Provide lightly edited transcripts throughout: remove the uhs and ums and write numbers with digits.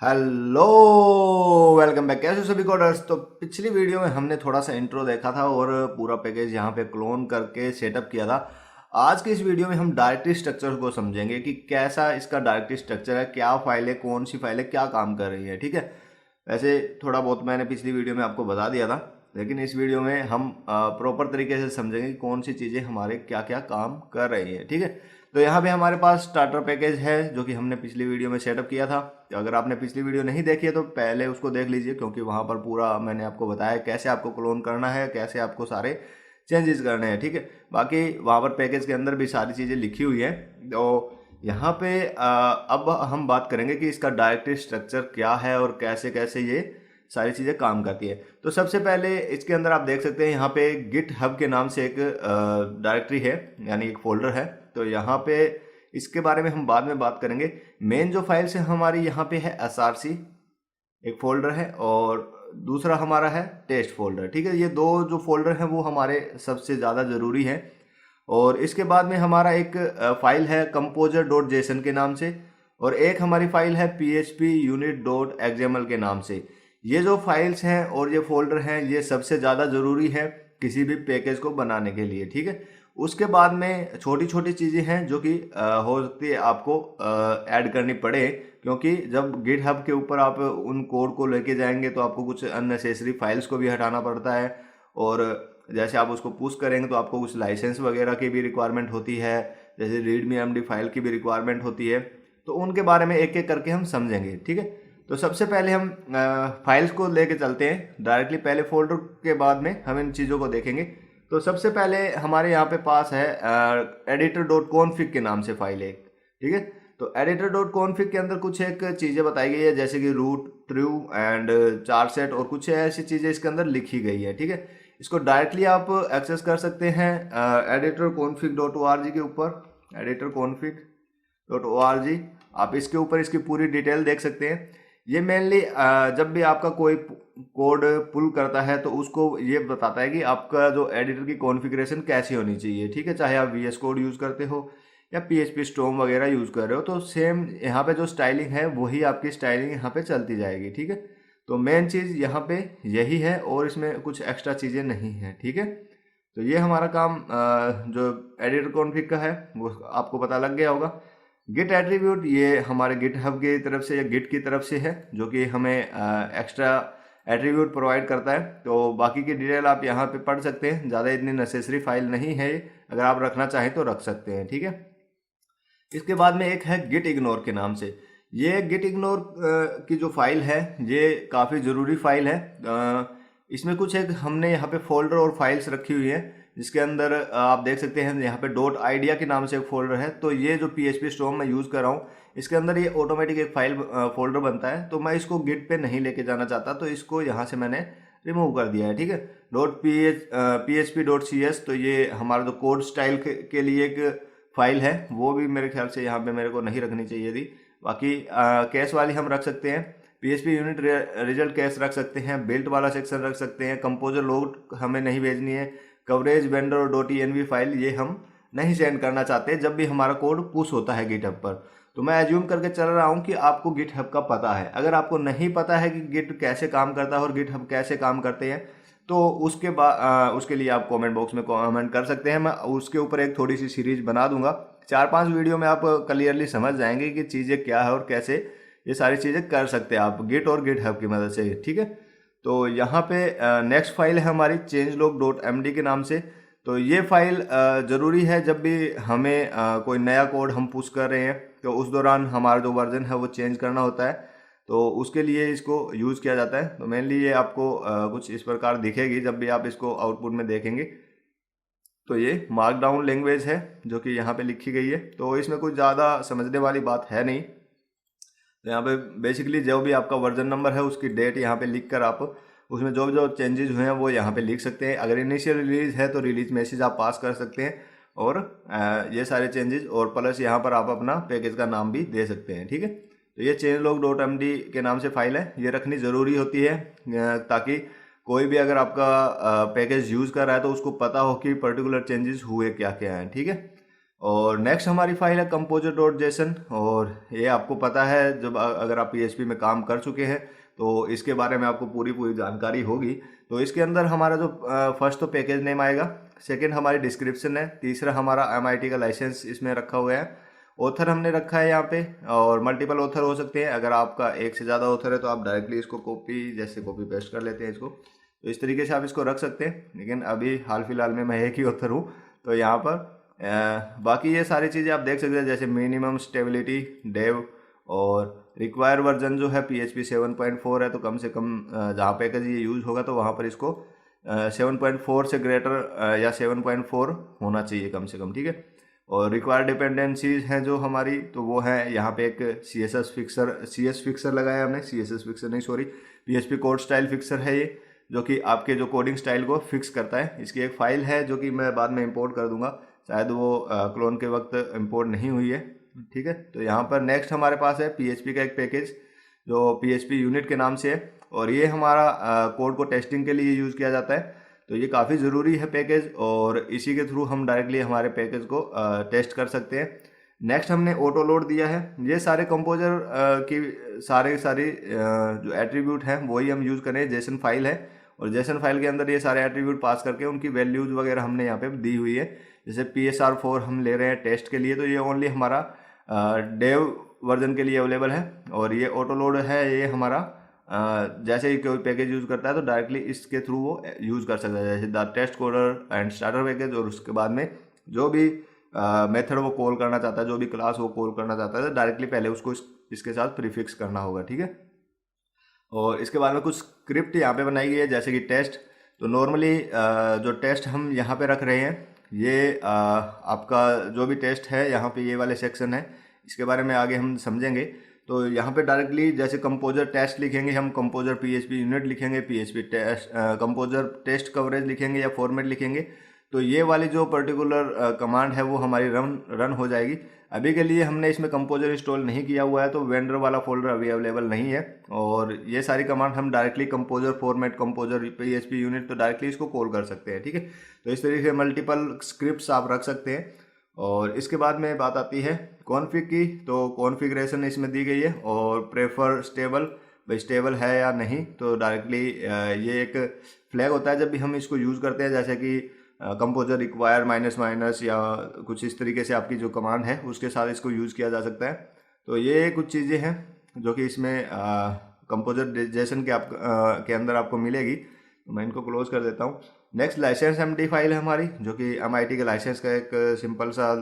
Hello, welcome back. कैसे हो सभी कोडर्स। तो पिछली वीडियो में हमने थोड़ा सा इंट्रो देखा था और पूरा पैकेज यहाँ पे क्लोन करके सेटअप किया था। आज की इस वीडियो में हम डायरेक्टरी स्ट्रक्चर को समझेंगे कि कैसा इसका डायरेक्टरी स्ट्रक्चर है, क्या फाइल है, कौन सी फाइल है, क्या काम कर रही है। ठीक है, वैसे थोड़ा बहुत मैंने पिछली वीडियो में आपको बता दिया था, लेकिन इस वीडियो में हम प्रॉपर तरीके से समझेंगे कि कौन सी चीज़ें हमारे क्या क्या काम कर रही है। ठीक है, तो यहाँ पे हमारे पास स्टार्टर पैकेज है जो कि हमने पिछली वीडियो में सेटअप किया था। तो अगर आपने पिछली वीडियो नहीं देखी है तो पहले उसको देख लीजिए, क्योंकि वहाँ पर पूरा मैंने आपको बताया कैसे आपको क्लोन करना है, कैसे आपको सारे चेंजेस करने हैं। ठीक है, बाकी वहाँ पर पैकेज के अंदर भी सारी चीज़ें लिखी हुई हैं। तो यहाँ पे अब हम बात करेंगे कि इसका डायरेक्टरी स्ट्रक्चर क्या है और कैसे कैसे ये सारी चीज़ें काम करती है। तो सबसे पहले इसके अंदर आप देख सकते हैं यहाँ पे गिट हब के नाम से एक डायरेक्टरी है, यानी एक फोल्डर है। तो यहाँ पे इसके बारे में हम बाद में बात करेंगे। मेन जो फाइल्स है हमारी यहाँ पे है SRC एक फोल्डर है, और दूसरा हमारा है टेस्ट फोल्डर। ठीक है, ये दो जो फोल्डर हैं वो हमारे सबसे ज़्यादा ज़रूरी हैं। और इसके बाद में हमारा एक फाइल है composer डॉट जेसन के नाम से, और एक हमारी फाइल है php unit डॉट xml के नाम से। ये जो फाइल्स हैं और ये फोल्डर हैं ये सबसे ज़्यादा ज़रूरी है किसी भी पैकेज को बनाने के लिए। ठीक है, उसके बाद में छोटी छोटी चीज़ें हैं जो कि हो सकती है आपको ऐड करनी पड़े, क्योंकि जब गिट हब के ऊपर आप उन कोड को लेके जाएंगे तो आपको कुछ अननेसेसरी फाइल्स को भी हटाना पड़ता है। और जैसे आप उसको पुश करेंगे तो आपको कुछ लाइसेंस वगैरह की भी रिक्वायरमेंट होती है, जैसे रीडमी एमडी फाइल की भी रिक्वायरमेंट होती है। तो उनके बारे में एक एक करके हम समझेंगे। ठीक है, तो सबसे पहले हम फाइल्स को लेके चलते हैं डायरेक्टली, पहले फोल्डर के बाद में हम इन चीज़ों को देखेंगे। तो सबसे पहले हमारे यहाँ पे पास है एडिटर डॉट कॉन्फिग के नाम से फाइल है। ठीक है, तो एडिटर डॉट कॉन्फिग के अंदर कुछ एक चीज़ें बताई गई है, जैसे कि रूट ट्रू एंड चार सेट और कुछ ऐसी चीज़ें इसके अंदर लिखी गई है। ठीक है, इसको डायरेक्टली आप एक्सेस कर सकते हैं editor config dot O R G के ऊपर। Editor config dot O R G, आप इसके ऊपर इसकी पूरी डिटेल देख सकते हैं। ये मेनली जब भी आपका कोई कोड पुल करता है तो उसको ये बताता है कि आपका जो एडिटर की कॉन्फ़िगरेशन कैसी होनी चाहिए। ठीक है, चाहे आप VS कोड यूज़ करते हो या PHP स्टॉर्म वगैरह यूज़ कर रहे हो, तो सेम यहाँ पे जो स्टाइलिंग है वही आपकी स्टाइलिंग यहाँ पे चलती जाएगी। ठीक है, तो मेन चीज़ यहाँ पे यही है और इसमें कुछ एक्स्ट्रा चीज़ें नहीं हैं। ठीक है, तो ये हमारा काम जो एडिटर कॉन्फ़िग का है वो आपको पता लग गया होगा। गिट एट्रीब्यूट ये हमारे गिट हब की तरफ से या गिट की तरफ से है, जो कि हमें एक्स्ट्रा एट्रीब्यूट प्रोवाइड करता है। तो बाकी की डिटेल आप यहाँ पे पढ़ सकते हैं, ज़्यादा इतनी नेसेसरी फाइल नहीं है ये, अगर आप रखना चाहें तो रख सकते हैं। ठीक है, इसके बाद में एक है गिट इग्नोर के नाम से। ये गिट इग्नोर की जो फाइल है ये काफ़ी ज़रूरी फाइल है। इसमें कुछ एक हमने यहाँ पे फोल्डर और फाइल्स रखी हुई है, जिसके अंदर आप देख सकते हैं यहाँ पे डॉट आइडिया के नाम से एक फोल्डर है। तो ये जो PHP स्टॉर्म मैं यूज़ कर रहा हूँ इसके अंदर ये ऑटोमेटिक एक फाइल फोल्डर बनता है। तो मैं इसको गिट पे नहीं लेके जाना चाहता, तो इसको यहाँ से मैंने रिमूव कर दिया है। ठीक है, .php.cs, तो ये हमारा जो कोड स्टाइल के लिए एक फाइल है, वो भी मेरे ख्याल से यहाँ पे मेरे को नहीं रखनी चाहिए थी। बाकी कैश वाली हम रख सकते हैं, PHP यूनिट रिजल्ट कैश रख सकते हैं, बिल्ट वाला सेक्शन रख सकते हैं, कंपोजर लोड हमें नहीं भेजनी है, coverage vendor dot env file ये हम नहीं सेंड करना चाहते जब भी हमारा कोड पुश होता है गिटहब पर। तो मैं एज्यूम करके चल रहा हूँ कि आपको गिटहब का पता है। अगर आपको नहीं पता है कि गिट कैसे काम करता है और गिटहब कैसे काम करते हैं, तो उसके बाद उसके लिए आप कमेंट बॉक्स में कमेंट कर सकते हैं। मैं उसके ऊपर एक थोड़ी सी सीरीज बना दूंगा, 4-5 वीडियो में आप क्लियरली समझ जाएंगे कि चीज़ें क्या है और कैसे ये सारी चीज़ें कर सकते हैं आप गिट और गिट हब की मदद से। ठीक है, तो यहाँ पे नेक्स्ट फाइल है हमारी changelog.md के नाम से। तो ये फाइल ज़रूरी है जब भी हमें कोई नया कोड हम पुश कर रहे हैं तो उस दौरान हमारा जो वर्जन है वो चेंज करना होता है, तो उसके लिए इसको यूज़ किया जाता है। तो मेनली ये आपको कुछ इस प्रकार दिखेगी जब भी आप इसको आउटपुट में देखेंगे। तो ये मार्कडाउन लैंग्वेज है जो कि यहाँ पे लिखी गई है, तो इसमें कुछ ज़्यादा समझने वाली बात है नहीं। तो यहाँ पे बेसिकली जो भी आपका वर्जन नंबर है उसकी डेट यहाँ पे लिख कर आप उसमें जो जो चेंजेस हुए हैं वो यहाँ पे लिख सकते हैं। अगर इनिशियल रिलीज है तो रिलीज मैसेज आप पास कर सकते हैं, और ये सारे चेंजेस, और प्लस यहाँ पर आप अपना पैकेज का नाम भी दे सकते हैं। ठीक है, तो ये changelog.md के नाम से फाइल है, ये रखनी ज़रूरी होती है ताकि कोई भी अगर आपका पैकेज यूज़ कर रहा है तो उसको पता हो कि पर्टिकुलर चेंजेस हुए क्या क्या हैं। ठीक है, और नेक्स्ट हमारी फाइल है composer डॉट जेसन। और ये आपको पता है, जब अगर आप PHP में काम कर चुके हैं तो इसके बारे में आपको पूरी पूरी जानकारी होगी। तो इसके अंदर हमारा जो फर्स्ट तो पैकेज नेम आएगा, सेकंड हमारी डिस्क्रिप्शन है, तीसरा हमारा MIT का लाइसेंस इसमें रखा हुआ है, ऑथर हमने रखा है यहाँ पे, और मल्टीपल ऑथर हो सकते हैं। अगर आपका एक से ज़्यादा ऑथर है तो आप डायरेक्टली इसको कॉपी पेस्ट कर लेते हैं इसको, तो इस तरीके से आप इसको रख सकते हैं। लेकिन अभी हाल फिलहाल में मैं एक ही ऑथर हूँ, तो यहाँ पर बाकी ये सारी चीज़ें आप देख सकते हैं, जैसे मिनिमम स्टेबिलिटी, डेव, और रिक्वायर वर्जन जो है PHP 7.4 है, तो कम से कम जहाँ पैकेज ये यूज़ होगा तो वहाँ पर इसको 7.4 से ग्रेटर या 7.4 होना चाहिए कम से कम, ठीक है। और रिक्वायर्ड डिपेंडेंसीज हैं जो हमारी, तो वो है यहाँ पे एक CS फिक्सर लगाया हमने, CSS फिक्सर नहीं sorry, PHP code style fixer है ये, जो कि आपके जो कोडिंग स्टाइल को फिक्स करता है। इसकी एक फ़ाइल है जो कि मैं बाद में इंपोर्ट कर दूंगा, शायद वो क्लोन के वक्त इंपोर्ट नहीं हुई है, ठीक है। तो यहाँ पर नेक्स्ट हमारे पास है PHP का एक पैकेज जो PHP यूनिट के नाम से है, और ये हमारा कोड को टेस्टिंग के लिए यूज़ किया जाता है। तो ये काफ़ी ज़रूरी है पैकेज, और इसी के थ्रू हम डायरेक्टली हमारे पैकेज को टेस्ट कर सकते हैं। नेक्स्ट हमने ऑटो लोड दिया है। ये सारे कंपोजर की सारी जो एट्रीब्यूट हैं वही हम यूज़ करें, जेसन फाइल है, और जेसन फाइल के अंदर ये सारे एट्रीब्यूट पास करके उनकी वैल्यूज़ वगैरह हमने यहाँ पे दी हुई है। जैसे PSR4 हम ले रहे हैं टेस्ट के लिए, तो ये ओनली हमारा डेव वर्जन के लिए अवेलेबल है। और ये ऑटो लोड है, ये हमारा जैसे ही कोई पैकेज यूज़ करता है तो डायरेक्टली इसके थ्रू वो यूज़ कर सकता है, जैसे the test coder and starter package. और उसके बाद में जो भी मेथड वो कॉल करना चाहता है, जो भी क्लास वो कॉल करना चाहता है, तो डायरेक्टली पहले उसको इसके साथ प्रीफिक्स करना होगा, ठीक है। और इसके बाद में कुछ स्क्रिप्ट यहाँ पे बनाई गई है, जैसे कि टेस्ट। तो नॉर्मली जो टेस्ट हम यहाँ पे रख रहे हैं, ये आपका जो भी टेस्ट है यहाँ पे ये वाले सेक्शन है, इसके बारे में आगे हम समझेंगे। तो यहाँ पे डायरेक्टली जैसे कंपोजर टेस्ट लिखेंगे हम, कंपोजर PHP यूनिट लिखेंगे, PHP test composer test coverage लिखेंगे या फॉर्मेट लिखेंगे, तो ये वाली जो पर्टिकुलर कमांड है वो हमारी रन हो जाएगी। अभी के लिए हमने इसमें कंपोजर इंस्टॉल नहीं किया हुआ है, तो वेंडर वाला फोल्डर अभी अवेलेबल नहीं है। और ये सारी कमांड हम directly composer format, composer PHP unit, तो डायरेक्टली इसको कॉल कर सकते हैं, ठीक है। तो इस तरीके से मल्टीपल स्क्रिप्ट्स आप रख सकते हैं। और इसके बाद में बात आती है कॉन्फ़िग की। तो कॉन्फ़िगरेशन इसमें दी गई है, और प्रेफर स्टेबल, भाई स्टेबल है या नहीं, तो डायरेक्टली ये एक फ्लैग होता है जब भी हम इसको यूज़ करते हैं, जैसे कि कंपोजर रिक्वायर माइनस या कुछ इस तरीके से आपकी जो कमांड है उसके साथ इसको यूज़ किया जा सकता है। तो ये कुछ चीज़ें हैं जो कि इसमें कंपोजर जेसन के अंदर आपको मिलेगी। तो मैं इनको क्लोज कर देता हूँ। नेक्स्ट लाइसेंस MD फाइल है हमारी, जो कि MIT के लाइसेंस का एक सिंपल सा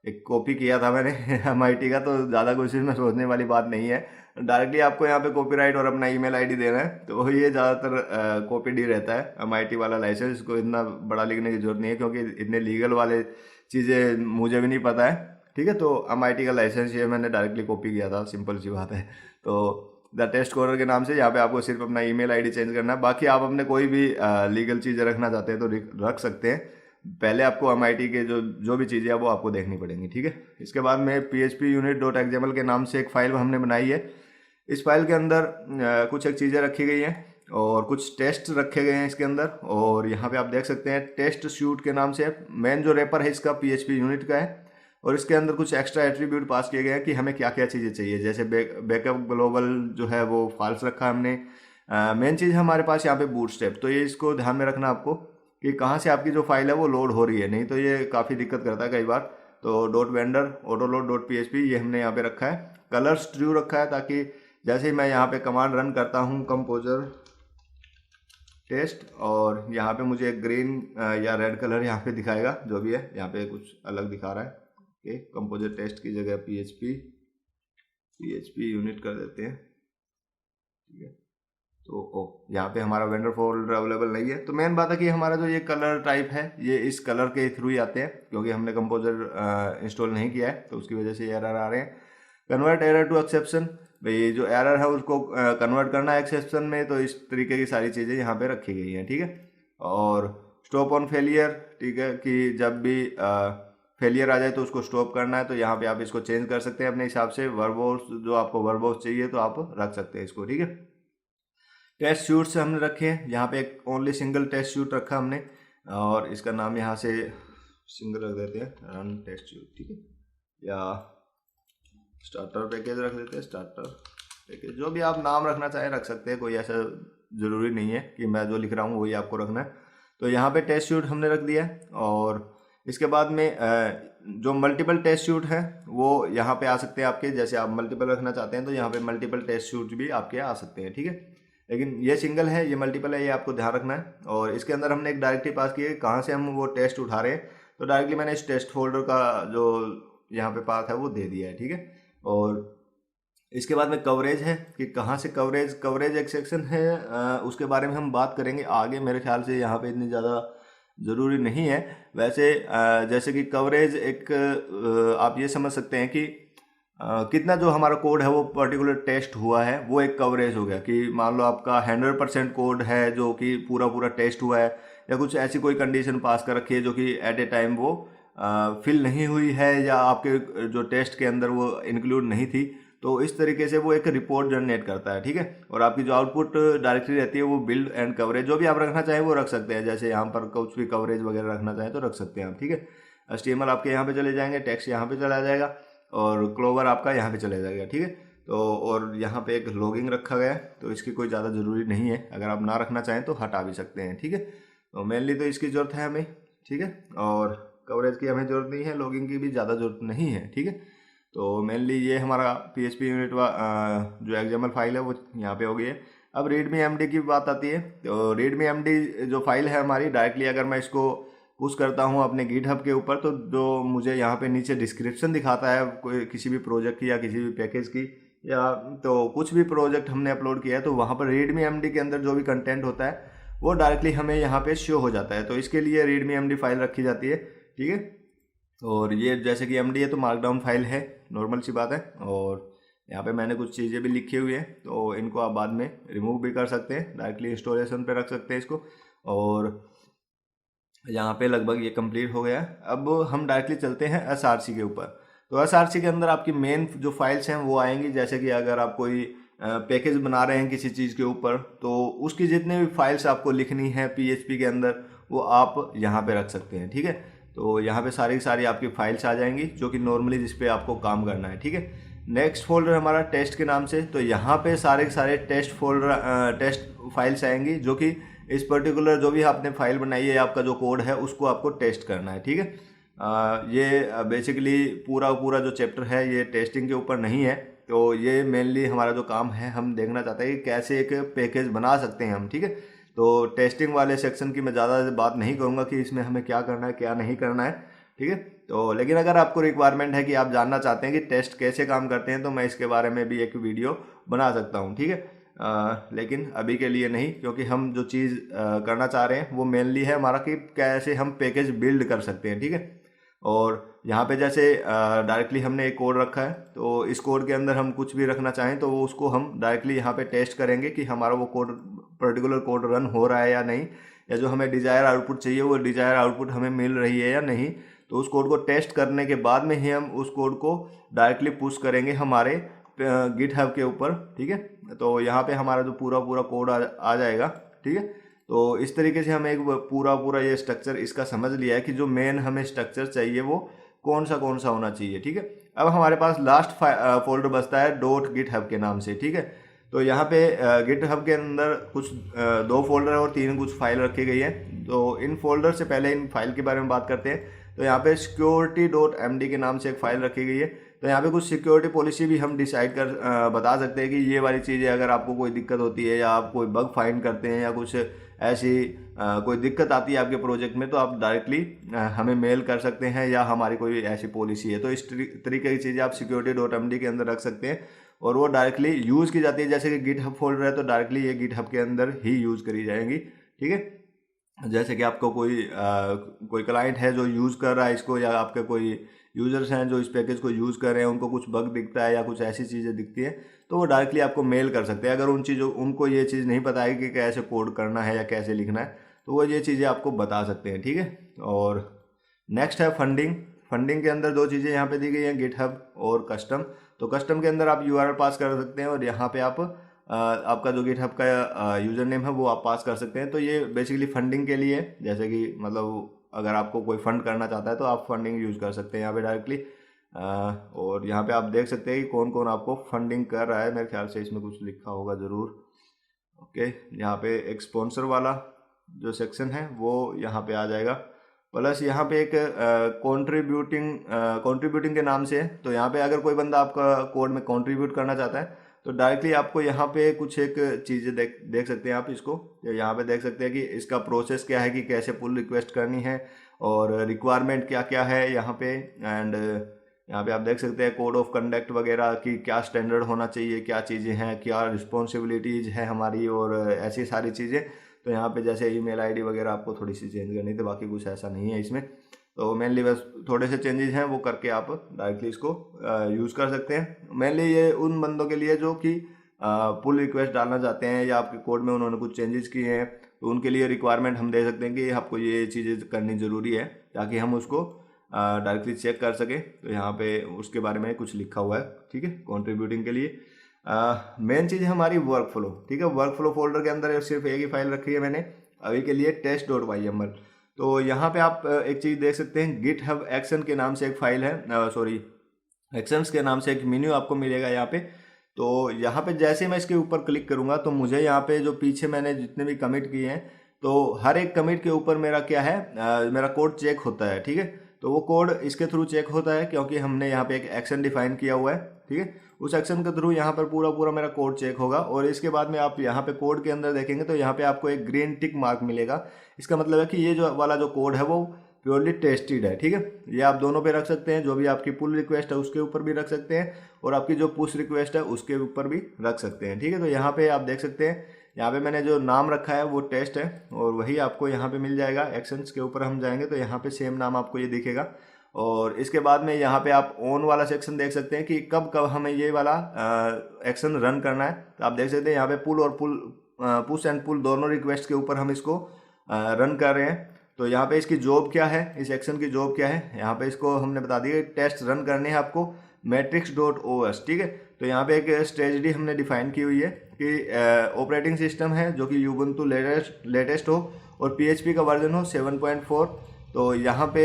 एक कॉपी किया था मैंने MIT का, तो ज़्यादा कुछ इसमें सोचने वाली बात नहीं है। डायरेक्टली आपको यहाँ पे कॉपीराइट और अपना ईमेल आईडी देना है, तो ये ज़्यादातर कॉपीड ही रहता है MIT वाला लाइसेंस। इसको इतना बड़ा लिखने की जरूरत नहीं है, क्योंकि इतने लीगल वाले चीज़ें मुझे भी नहीं पता है, ठीक है। तो MIT का लाइसेंस ये मैंने डायरेक्टली कॉपी किया था, सिंपल सी बात है। तो द टेस्ट कोडर के नाम से यहाँ पे आपको सिर्फ अपना ईमेल आईडी चेंज करना है। बाकी आप अपने कोई भी लीगल चीज़ें रखना चाहते हैं तो रख सकते हैं। पहले आपको MIT के जो भी चीज़ें हैं वो आपको देखनी पड़ेंगी, ठीक है। इसके बाद में PHP unit.xml के नाम से एक फ़ाइल हमने बनाई है। इस फाइल के अंदर कुछ एक चीज़ें रखी गई हैं और कुछ टेस्ट रखे गए हैं इसके अंदर। और यहाँ पे आप देख सकते हैं टेस्ट सूट के नाम से मेन जो रेपर है इसका PHP यूनिट का है, और इसके अंदर कुछ एक्स्ट्रा एट्रीब्यूट पास किए गए हैं कि हमें क्या क्या चीज़ें चाहिए। जैसे बैकअप ग्लोबल जो है वो फॉल्स रखा है हमने। मेन चीज़ हमारे पास यहाँ पे बूटस्ट्रैप, तो ये इसको ध्यान में रखना आपको कि कहाँ से आपकी जो फाइल है वो लोड हो रही है, नहीं तो ये काफ़ी दिक्कत करता है कई बार। तो .vendor autoload.php ये हमने यहाँ पे रखा है। कलर्स ट्रू रखा है, ताकि जैसे ही मैं यहाँ पे कमांड रन करता हूँ कंपोजर टेस्ट, और यहाँ पे मुझे ग्रीन या रेड कलर यहाँ पे दिखाएगा, जो भी है। यहाँ पे कुछ अलग दिखा रहा है कि कंपोजर टेस्ट की जगह PHP यूनिट कर देते हैं, ठीक है। तो यहाँ पे हमारा वेंडर फोल्डर अवेलेबल नहीं है। तो मेन बात है कि हमारा जो ये कलर टाइप है ये इस कलर के थ्रू ही आते हैं, क्योंकि हमने कंपोजर इंस्टॉल नहीं किया है, तो उसकी वजह से एरर आ रहे हैं। कन्वर्ट एरर टू एक्सेप्शन, भाई जो एरर है उसको कन्वर्ट करना है एक्सेप्शन में, तो इस तरीके की सारी चीज़ें यहाँ पे रखी गई हैं, ठीक है। और स्टॉप ऑन फेलियर, ठीक है, कि जब भी फेलियर आ जाए तो उसको स्टॉप करना है, तो यहाँ पे आप इसको चेंज कर सकते हैं अपने हिसाब से। वर्बोस जो आपको वर्बोस चाहिए तो आप रख सकते हैं इसको, ठीक है। टेस्ट शूट्स हमने रखे हैं, यहाँ पे एक ओनली सिंगल टेस्ट शूट रखा हमने, और इसका नाम यहाँ से सिंगल रख देते हैं रन टेस्ट यूज, ठीक है, या स्टार्टर पैकेज रख देते हैं, स्टार्टर पैकेज, जो भी आप नाम रखना चाहें रख सकते हैं, कोई ऐसा ज़रूरी नहीं है कि मैं जो लिख रहा हूँ वही आपको रखना है। तो यहाँ पे टेस्ट शूट हमने रख दिया है, और इसके बाद में जो मल्टीपल टेस्ट शूट हैं वो यहाँ पे आ सकते हैं आपके, जैसे आप मल्टीपल रखना चाहते हैं तो यहाँ पे मल्टीपल टेस्ट शूट भी आपके आ सकते हैं, ठीक है। लेकिन ये सिंगल है, ये मल्टीपल है, ये आपको ध्यान रखना है। और इसके अंदर हमने एक डायरेक्टरी पास की है, कहाँ से हम वो टेस्ट उठा रहे हैं, तो डायरेक्टली मैंने इस टेस्ट फोल्डर का जो यहाँ पे पाथ है वो दे दिया है, ठीक है। और इसके बाद में कवरेज है कि कहाँ से कवरेज एक सेक्शन है, उसके बारे में हम बात करेंगे आगे, मेरे ख्याल से यहाँ पे इतनी ज़्यादा ज़रूरी नहीं है। वैसे जैसे कि कवरेज एक आप ये समझ सकते हैं कि कितना जो हमारा कोड है वो पर्टिकुलर टेस्ट हुआ है, वो एक कवरेज हो गया। कि मान लो आपका 100% कोड है जो कि पूरा टेस्ट हुआ है, या कुछ ऐसी कोई कंडीशन पास कर रखी है जो कि एट ए टाइम वो फिल नहीं हुई है, या आपके जो टेस्ट के अंदर वो इंक्लूड नहीं थी, तो इस तरीके से वो एक रिपोर्ट जनरेट करता है, ठीक है। और आपकी जो आउटपुट डायरेक्टरी रहती है वो बिल्ड एंड कवरेज, जो भी आप रखना चाहें वो रख सकते हैं, जैसे यहाँ पर कुछ भी कवरेज वगैरह रखना चाहें तो रख सकते हैं आप, ठीक है। HTML आपके यहाँ पे चले जाएंगे, टेक्स्ट यहाँ पे चला जाएगा, और क्लोवर आपका यहाँ पे चले जाएगा, ठीक है। तो और यहाँ पे एक लॉगिंग रखा गया है, तो इसकी कोई ज़्यादा ज़रूरी नहीं है, अगर आप ना रखना चाहें तो हटा भी सकते हैं, ठीक है। तो मेनली तो इसकी ज़रूरत है हमें, ठीक है, और कवरेज की हमें ज़रूरत नहीं है, लॉगिंग की भी ज़्यादा ज़रूरत नहीं है, ठीक है। तो मेनली ये हमारा PHP यूनिट जो XML फाइल है वो यहाँ पे हो गई है। अब readme.md की बात आती है, तो readme.md जो फाइल है हमारी, डायरेक्टली अगर मैं इसको पुश करता हूँ अपने गिटहब के ऊपर, तो जो मुझे यहाँ पे नीचे डिस्क्रिप्शन दिखाता है कोई किसी भी प्रोजेक्ट की या किसी भी पैकेज की, या तो कुछ भी प्रोजेक्ट हमने अपलोड किया है, तो वहाँ पर readme.md के अंदर जो भी कंटेंट होता है वो डायरेक्टली हमें यहाँ पे शो हो जाता है। तो इसके लिए readme.md फाइल रखी जाती है, ठीक है। और ये जैसे कि MD है तो मार्कडाउन फाइल है, नॉर्मल सी बात है। और यहाँ पे मैंने कुछ चीज़ें भी लिखी हुई हैं, तो इनको आप बाद में रिमूव भी कर सकते हैं, डायरेक्टली इंस्टॉलेशन पे रख सकते हैं इसको। और यहाँ पे लगभग ये कंप्लीट हो गया है। अब हम डायरेक्टली चलते हैं SRC के ऊपर। तो SRC के अंदर आपकी मेन जो फाइल्स हैं वो आएंगी, जैसे कि अगर आप कोई पैकेज बना रहे हैं किसी चीज़ के ऊपर, तो उसकी जितने भी फाइल्स आपको लिखनी है PHP के अंदर वो आप यहाँ पे रख सकते हैं, ठीक है। तो यहाँ पे सारी की सारी आपकी फाइल्स आ जाएंगी जो कि नॉर्मली जिस पे आपको काम करना है, ठीक है। नेक्स्ट फोल्डर हमारा टेस्ट के नाम से, तो यहाँ पे सारे के सारे टेस्ट फोल्डर टेस्ट फाइल्स आएंगी, जो कि इस पर्टिकुलर जो भी आपने फाइल बनाई है, आपका जो कोड है उसको आपको टेस्ट करना है, ठीक है। ये बेसिकली पूरा जो चैप्टर है ये टेस्टिंग के ऊपर नहीं है, तो ये मेनली हमारा जो काम है, हम देखना चाहते हैं कि कैसे एक पैकेज बना सकते हैं हम, ठीक है। तो टेस्टिंग वाले सेक्शन की मैं ज़्यादा बात नहीं करूँगा कि इसमें हमें क्या करना है क्या नहीं करना है, ठीक है। तो लेकिन अगर आपको रिक्वायरमेंट है कि आप जानना चाहते हैं कि टेस्ट कैसे काम करते हैं, तो मैं इसके बारे में भी एक वीडियो बना सकता हूँ, ठीक है। लेकिन अभी के लिए नहीं, क्योंकि हम जो चीज़ करना चाह रहे हैं वो मेनली है हमारा कि कैसे हम पैकेज बिल्ड कर सकते हैं, ठीक है। और यहाँ पे जैसे डायरेक्टली हमने एक कोड रखा है, तो इस कोड के अंदर हम कुछ भी रखना चाहें तो वो उसको हम डायरेक्टली यहाँ पे टेस्ट करेंगे कि हमारा वो कोड पर्टिकुलर कोड रन हो रहा है या नहीं, या जो हमें डिज़ायर आउटपुट चाहिए वो डिज़ायर आउटपुट हमें मिल रही है या नहीं। तो उस कोड को टेस्ट करने के बाद में ही हम उस कोड को डायरेक्टली पुश करेंगे हमारे गिटहब के ऊपर, ठीक है। तो यहाँ पे हमारा जो पूरा कोड आ जाएगा, ठीक है। तो इस तरीके से हमें एक पूरा ये स्ट्रक्चर इसका समझ लिया है कि जो मेन हमें स्ट्रक्चर चाहिए वो कौन सा होना चाहिए, ठीक है। अब हमारे पास लास्ट फोल्डर बचता है .github के नाम से, ठीक है। तो यहाँ पे गिटहब के अंदर कुछ 2 फोल्डर और 3 कुछ फाइल रखी गई है। तो इन फोल्डर से पहले इन फाइल के बारे में बात करते हैं। तो यहाँ पे security.md के नाम से एक फाइल रखी गई है। तो यहाँ पे कुछ सिक्योरिटी पॉलिसी भी हम डिसाइड कर बता सकते हैं कि ये वाली चीज़ें अगर आपको कोई दिक्कत होती है, या आप कोई बग फाइंड करते हैं, या कुछ ऐसी कोई दिक्कत आती है आपके प्रोजेक्ट में, तो आप डायरेक्टली हमें मेल कर सकते हैं, या हमारी कोई ऐसी पॉलिसी है। तो इस तरीके की चीज़ें आप security.md के अंदर रख सकते हैं, और वो डायरेक्टली यूज़ की जाती है। जैसे कि गिटहब फोल्डर है तो डायरेक्टली ये गिटहब के अंदर ही यूज़ करी जाएंगी, ठीक है। जैसे कि आपको कोई क्लाइंट है जो यूज़ कर रहा है इसको, या आपके कोई यूज़र्स हैं जो इस पैकेज को यूज़ कर रहे हैं, उनको कुछ बग दिखता है या कुछ ऐसी चीज़ें दिखती हैं, तो वो डायरेक्टली आपको मेल कर सकते हैं। अगर उनको ये चीज़ नहीं पता है कि कैसे कोड करना है या कैसे लिखना है, तो वो ये चीज़ें आपको बता सकते हैं, ठीक है। और नेक्स्ट है फंडिंग के अंदर 2 चीज़ें यहाँ पे दी गई हैं, गिटहब और कस्टम। तो कस्टम के अंदर आप URL पास कर सकते हैं, और यहाँ पे आप आपका जो गिटहब का यूज़र नेम है वो आप पास कर सकते हैं। तो ये बेसिकली फंडिंग के लिए, जैसे कि मतलब अगर आपको कोई फंड करना चाहता है तो आप फंडिंग यूज़ कर सकते हैं यहाँ पे डायरेक्टली। और यहाँ पे आप देख सकते हैं कि कौन कौन आपको फंडिंग कर रहा है। मेरे ख्याल से इसमें कुछ लिखा होगा ज़रूर। ओके, यहाँ पे एक स्पॉन्सर वाला जो सेक्शन है वो यहाँ पे आ जाएगा। प्लस यहाँ पे एक कंट्रीब्यूटिंग के नाम से है, तो यहाँ पे अगर कोई बंदा आपका कोड में कंट्रीब्यूट करना चाहता है तो डायरेक्टली आपको यहाँ पे कुछ एक चीज़ें देख सकते हैं आप इसको। यहाँ पे देख सकते हैं कि इसका प्रोसेस क्या है, कि कैसे पुल रिक्वेस्ट करनी है और रिक्वायरमेंट क्या क्या है यहाँ पे। एंड यहाँ पे आप देख सकते हैं कोड ऑफ कंडक्ट वगैरह की क्या स्टैंडर्ड होना चाहिए, क्या चीज़ें हैं, क्या रिस्पॉन्सिबिलिटीज़ है हमारी और ऐसी सारी चीज़ें। तो यहाँ पे जैसे ईमेल आईडी वगैरह आपको थोड़ी सी चेंज करनी थी, बाकी कुछ ऐसा नहीं है इसमें। तो मेनली बस थोड़े से चेंजेस हैं वो करके आप डायरेक्टली इसको यूज़ कर सकते हैं। मेनली ये उन बंदों के लिए जो कि पुल रिक्वेस्ट डालना चाहते हैं या आपके कोड में उन्होंने कुछ चेंजेस किए हैं, तो उनके लिए रिक्वायरमेंट हम दे सकते हैं कि आपको ये चीज़ें करनी ज़रूरी है ताकि हम उसको डायरेक्टली चेक कर सकें। तो यहाँ पे उसके बारे में कुछ लिखा हुआ है, ठीक है, कंट्रीब्यूटिंग के लिए। मेन चीज़ है हमारी वर्क फ्लो, ठीक है। वर्क फ्लो फोल्डर के अंदर सिर्फ एक ही फाइल रखी है मैंने अभी के लिए, test.yml। तो यहाँ पे आप एक चीज़ देख सकते हैं, GitHub एक्शन के नाम से एक फाइल है, सॉरी एक्शंस के नाम से एक मेन्यू आपको मिलेगा यहाँ पे। तो यहाँ पे जैसे मैं इसके ऊपर क्लिक करूँगा तो मुझे यहाँ पे जो पीछे मैंने जितने भी कमिट किए हैं तो हर एक कमिट के ऊपर मेरा क्या है, मेरा कोड चेक होता है, ठीक है। तो वो कोड इसके थ्रू चेक होता है क्योंकि हमने यहाँ पे एक एक्शन डिफाइन किया हुआ है, ठीक है। उस एक्शन के थ्रू यहाँ पर पूरा मेरा कोड चेक होगा। और इसके बाद में आप यहाँ पे कोड के अंदर देखेंगे तो यहाँ पे आपको एक ग्रीन टिक मार्क मिलेगा। इसका मतलब है कि ये जो वाला जो कोड है वो प्योरली टेस्टेड है, ठीक है। ये आप दोनों पे रख सकते हैं, जो भी आपकी पुल रिक्वेस्ट है उसके ऊपर भी रख सकते हैं और आपकी जो पुश रिक्वेस्ट है उसके ऊपर भी रख सकते हैं, ठीक है। तो यहाँ पे आप देख सकते हैं, यहाँ पे मैंने जो नाम रखा है वो टेस्ट है और वही आपको यहाँ पे मिल जाएगा। एक्शंस के ऊपर हम जाएंगे तो यहाँ पे सेम नाम आपको ये दिखेगा। और इसके बाद में यहाँ पे आप ऑन वाला सेक्शन देख सकते हैं कि कब कब हमें ये वाला एक्शन रन करना है। तो आप देख सकते हैं यहाँ पे पुश एंड पुल दोनों रिक्वेस्ट के ऊपर हम इसको रन कर रहे हैं। तो यहाँ पे इसकी जॉब क्या है, इस एक्शन की जॉब क्या है, यहाँ पे इसको हमने बता दिया टेस्ट रन करने हैं आपको matrix.os, ठीक है। तो यहाँ पे एक स्ट्रेटजी हमने डिफाइन की हुई है कि ऑपरेटिंग सिस्टम है जो कि यूबुंटू लेटेस्ट हो और PHP का वर्जन हो 7.4। तो यहाँ पे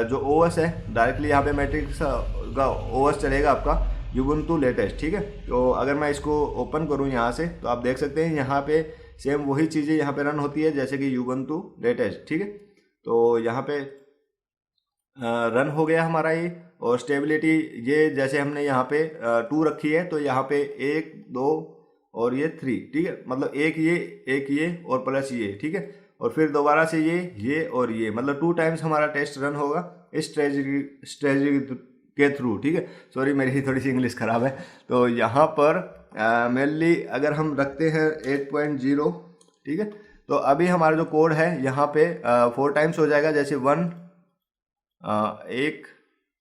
जो OS है डायरेक्टली यहाँ पे मैट्रिक्स का OS चलेगा आपका यूबुंटू लेटेस्ट, ठीक है। तो अगर मैं इसको ओपन करूँ यहाँ से तो आप देख सकते हैं यहाँ पे सेम वही चीज़ें यहाँ पे रन होती है जैसे कि यूबुंटू लेटेस्ट, ठीक है। तो यहाँ पे रन हो गया हमारा ये। और स्टेबिलिटी ये जैसे हमने यहाँ पे 2 रखी है तो यहाँ पे 1 2 और ये 3, ठीक है। मतलब एक ये और प्लस ये, ठीक है। और फिर दोबारा से ये और ये, मतलब 2 टाइम्स हमारा टेस्ट रन होगा इस स्ट्रेटजी के थ्रू, ठीक है। सॉरी मेरी थोड़ी सी इंग्लिश ख़राब है। तो यहाँ पर मेनली अगर हम रखते हैं 8.0, ठीक है। तो अभी हमारा जो कोड है यहाँ पे 4 टाइम्स हो जाएगा, जैसे 1 1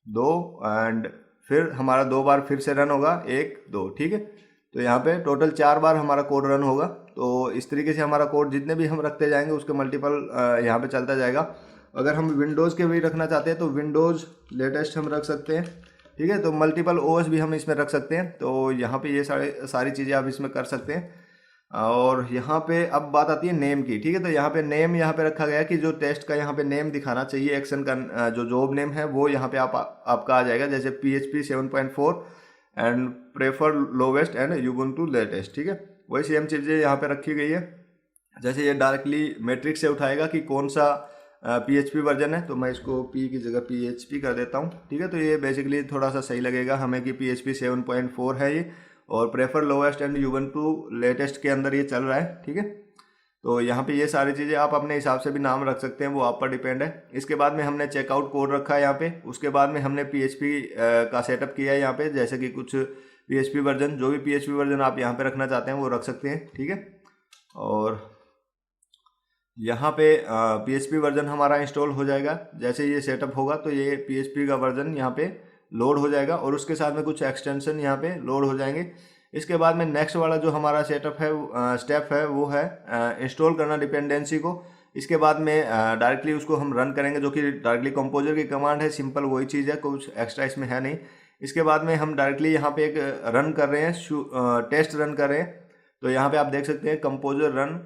2 एंड फिर हमारा 2 बार फिर से रन होगा 1 2, ठीक है। तो यहाँ पे टोटल 4 बार हमारा कोड रन होगा। तो इस तरीके से हमारा कोड जितने भी हम रखते जाएंगे उसके मल्टीपल यहाँ पे चलता जाएगा। अगर हम विंडोज़ के भी रखना चाहते हैं तो विंडोज़ लेटेस्ट हम रख सकते हैं, ठीक है। तो मल्टीपल OS भी हम इसमें रख सकते हैं। तो यहाँ पे ये सारी चीज़ें आप इसमें कर सकते हैं। और यहाँ पे अब बात आती है नेम की, ठीक है। तो यहाँ पे नेम यहाँ पे रखा गया कि जो टेस्ट का यहाँ पे नेम दिखाना चाहिए, एक्शन का जो जॉब नेम है वो यहाँ पे आपका आ जाएगा, जैसे PHP 7.4 and prefer lowest and Ubuntu latest, ठीक है। वही सेम चीज़ें यहाँ पे रखी गई है। जैसे ये डायरेक्टली मैट्रिक्स से उठाएगा कि कौन सा PHP वर्जन है, तो मैं इसको P की जगह PHP कर देता हूँ, ठीक है। तो ये बेसिकली थोड़ा सा सही लगेगा हमें कि PHP 7.4 है ये और prefer lowest and Ubuntu latest के अंदर ये चल रहा है, ठीक है। तो यहाँ पे ये सारी चीज़ें आप अपने हिसाब से भी नाम रख सकते हैं, वो आप पर डिपेंड है। इसके बाद में हमने चेकआउट कोड रखा है यहाँ पे। उसके बाद में हमने PHP का सेटअप किया है यहाँ पे, जैसे कि कुछ PHP वर्जन, जो भी PHP वर्जन आप यहाँ पे रखना चाहते हैं वो रख सकते हैं, ठीक है। और यहाँ पे PHP वर्जन हमारा इंस्टॉल हो जाएगा। जैसे ये सेटअप होगा तो ये PHP का वर्जन यहाँ पे लोड हो जाएगा और उसके साथ में कुछ एक्सटेंशन यहाँ पे लोड हो जाएंगे। इसके बाद में नेक्स्ट वाला जो हमारा सेटअप है स्टेप है वो है इंस्टॉल करना डिपेंडेंसी को। इसके बाद में डायरेक्टली उसको हम रन करेंगे, जो कि डायरेक्टली कंपोजर की कमांड है, सिंपल वही चीज़ है, कुछ एक्स्ट्रा इसमें है नहीं। इसके बाद में हम डायरेक्टली यहाँ पे एक रन कर रहे हैं, टेस्ट रन कर रहे हैं। तो यहाँ पे आप देख सकते हैं कंपोजर रन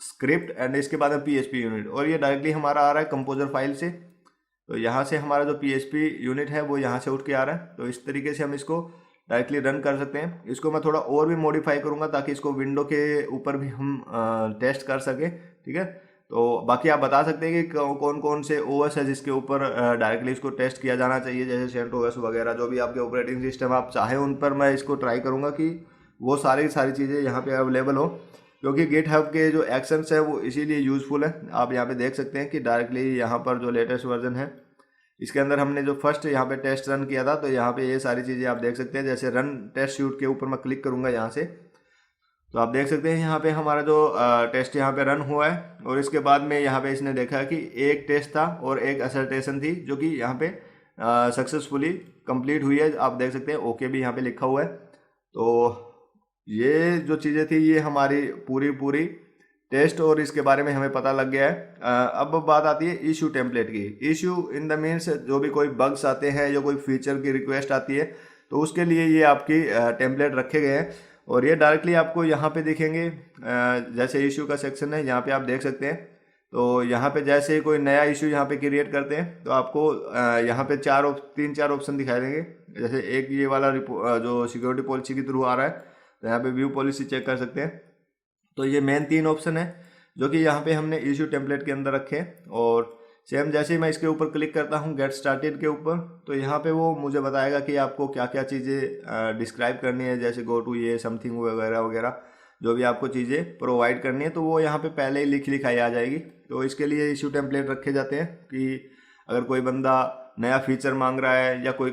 स्क्रिप्ट एंड इसके बाद में PHP यूनिट, और ये डायरेक्टली हमारा आ रहा है कंपोजर फाइल से। तो यहाँ से हमारा जो PHP यूनिट है वो यहाँ से उठ के आ रहा है। तो इस तरीके से हम इसको डायरेक्टली रन कर सकते हैं। इसको मैं थोड़ा और भी मॉडिफाई करूँगा ताकि इसको विंडो के ऊपर भी हम टेस्ट कर सकें, ठीक है। तो बाकी आप बता सकते हैं कि कौन कौन से OS है जिसके ऊपर डायरेक्टली इसको टेस्ट किया जाना चाहिए, जैसे CentOS वगैरह, जो भी आपके ऑपरेटिंग सिस्टम आप चाहें उन पर मैं इसको ट्राई करूँगा कि वो सारी चीज़ें यहाँ पे अवेलेबल हो, क्योंकि गिटहब के जो एक्शंस है वो इसीलिए यूज़फुल है। आप यहाँ पे देख सकते हैं कि डायरेक्टली यहाँ पर जो लेटेस्ट वर्जन है इसके अंदर हमने जो फर्स्ट यहाँ पे टेस्ट रन किया था, तो यहाँ पे ये सारी चीज़ें आप देख सकते हैं। जैसे रन टेस्ट शूट के ऊपर मैं क्लिक करूँगा यहाँ से, तो आप देख सकते हैं यहाँ पे हमारा जो टेस्ट यहाँ पे रन हुआ है। और इसके बाद में यहाँ पे इसने देखा कि एक टेस्ट था और एक असर्टेशन थी जो कि यहाँ पे सक्सेसफुली कंप्लीट हुई है। आप देख सकते हैं ओके भी यहाँ पे लिखा हुआ है। तो ये जो चीज़ें थी ये हमारी पूरी टेस्ट और इसके बारे में हमें पता लग गया है। अब बात आती है इशू टेम्पलेट की। इशू इन द मीन्स जो भी कोई बग्स आते हैं, जो कोई फीचर की रिक्वेस्ट आती है, तो उसके लिए ये आपकी टेम्पलेट रखे गए हैं और ये डायरेक्टली आपको यहाँ पे दिखेंगे। जैसे इशू का सेक्शन है यहाँ पे आप देख सकते हैं। तो यहाँ पे जैसे ही कोई नया इशू यहाँ पे क्रिएट करते हैं तो आपको यहाँ पे 3-4 ऑप्शन दिखाई देंगे। जैसे एक ये वाला जो सिक्योरिटी पॉलिसी के थ्रू आ रहा है, तो यहाँ पे व्यू पॉलिसी चेक कर सकते हैं। तो ये मेन 3 ऑप्शन है जो कि यहाँ पे हमने इशू टेम्पलेट के अंदर रखे हैं। और सेम जैसे ही मैं इसके ऊपर क्लिक करता हूँ गेट स्टार्टेड के ऊपर, तो यहाँ पे वो मुझे बताएगा कि आपको क्या क्या चीज़ें डिस्क्राइब करनी है, जैसे गो टू ये समथिंग वगैरह वगैरह, जो भी आपको चीज़ें प्रोवाइड करनी है तो वो यहाँ पे पहले ही लिखाई आ जाएगी। तो इसके लिए इशू टेम्पलेट रखे जाते हैं कि अगर कोई बंदा नया फीचर मांग रहा है या कोई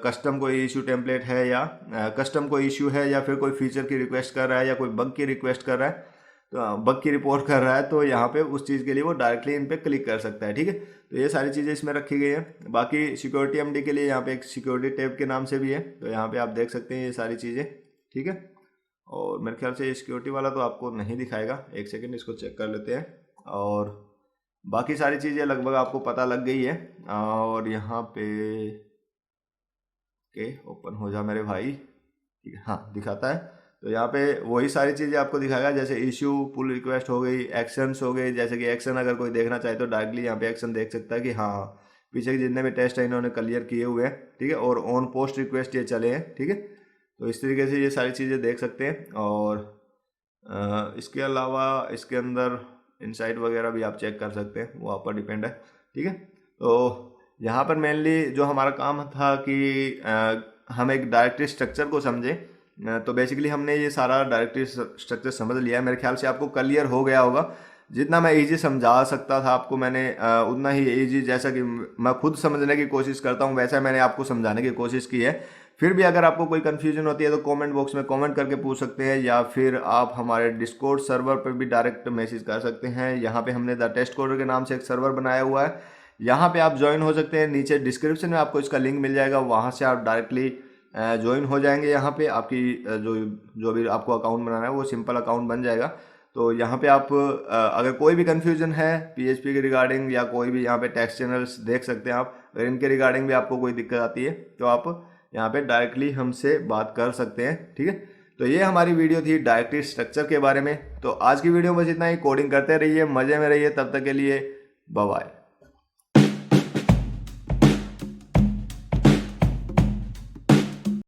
कस्टम कोई इशू टेम्पलेट है या कस्टम कोई इशू है या फिर कोई फीचर की रिक्वेस्ट कर रहा है या कोई बग की रिक्वेस्ट कर रहा है, तो बग की रिपोर्ट कर रहा है, तो यहाँ पे उस चीज़ के लिए वो डायरेक्टली इन पे क्लिक कर सकता है, ठीक है। तो ये सारी चीज़ें इसमें रखी गई हैं। बाकी सिक्योरिटी MD के लिए यहाँ पे एक सिक्योरिटी टैब के नाम से भी है, तो यहाँ पे आप देख सकते हैं ये सारी चीज़ें, ठीक है। और मेरे ख्याल से सिक्योरिटी वाला तो आपको नहीं दिखाएगा, एक सेकेंड इसको चेक कर लेते हैं। और बाकी सारी चीज़ें लगभग आपको पता लग गई है। और यहाँ पे ओपन हो जा मेरे भाई, ठीक है, हाँ दिखाता है। तो यहाँ पे वही सारी चीज़ें आपको दिखाएगा, जैसे इशू, पुल रिक्वेस्ट हो गई, एक्शंस हो गई। जैसे कि एक्शन अगर कोई देखना चाहे तो डायरेक्टली यहाँ पे एक्शन देख सकता है कि हाँ पीछे के जितने भी टेस्ट हैं इन्होंने क्लियर किए हुए हैं, ठीक है। और ऑन पोस्ट रिक्वेस्ट ये चले हैं, ठीक है। तो इस तरीके से ये सारी चीज़ें देख सकते हैं। और इसके अलावा इसके अंदर इनसाइट वगैरह भी आप चेक कर सकते हैं, वो आप पर डिपेंड है, ठीक है। तो यहाँ पर मेनली जो हमारा काम था कि हम एक डायरेक्टरी स्ट्रक्चर को समझें। तो बेसिकली हमने ये सारा डायरेक्टरी स्ट्रक्चर समझ लिया है। मेरे ख्याल से आपको क्लियर हो गया होगा। जितना मैं इजी समझा सकता था आपको, मैंने उतना ही इजी, जैसा कि मैं खुद समझने की कोशिश करता हूँ वैसा मैंने आपको समझाने की कोशिश की है। फिर भी अगर आपको कोई कन्फ्यूजन होती है तो कमेंट बॉक्स में कमेंट करके पूछ सकते हैं, या फिर आप हमारे डिस्कॉर्ड सर्वर पर भी डायरेक्ट मैसेज कर सकते हैं। यहाँ पे हमने द टेस्ट कोडर के नाम से एक सर्वर बनाया हुआ है, यहाँ पे आप ज्वाइन हो सकते हैं। नीचे डिस्क्रिप्शन में आपको इसका लिंक मिल जाएगा, वहाँ से आप डायरेक्टली ज्वाइन हो जाएंगे। यहाँ पे आपकी जो भी आपको अकाउंट बनाना है वो सिंपल अकाउंट बन जाएगा। तो यहाँ पे आप अगर कोई भी कन्फ्यूजन है PHP के रिगार्डिंग या कोई भी यहाँ पे टेक्स्ट चैनल्स देख सकते हैं आप, अगर इनके रिगार्डिंग भी आपको कोई दिक्कत आती है तो आप यहाँ पे डायरेक्टली हमसे बात कर सकते हैं, ठीक है। तो ये हमारी वीडियो थी डायरेक्टरी स्ट्रक्चर के बारे में। तो आज की वीडियो में बस इतना ही। कोडिंग करते रहिए, मज़े में रहिए, तब तक के लिए बाय बाय।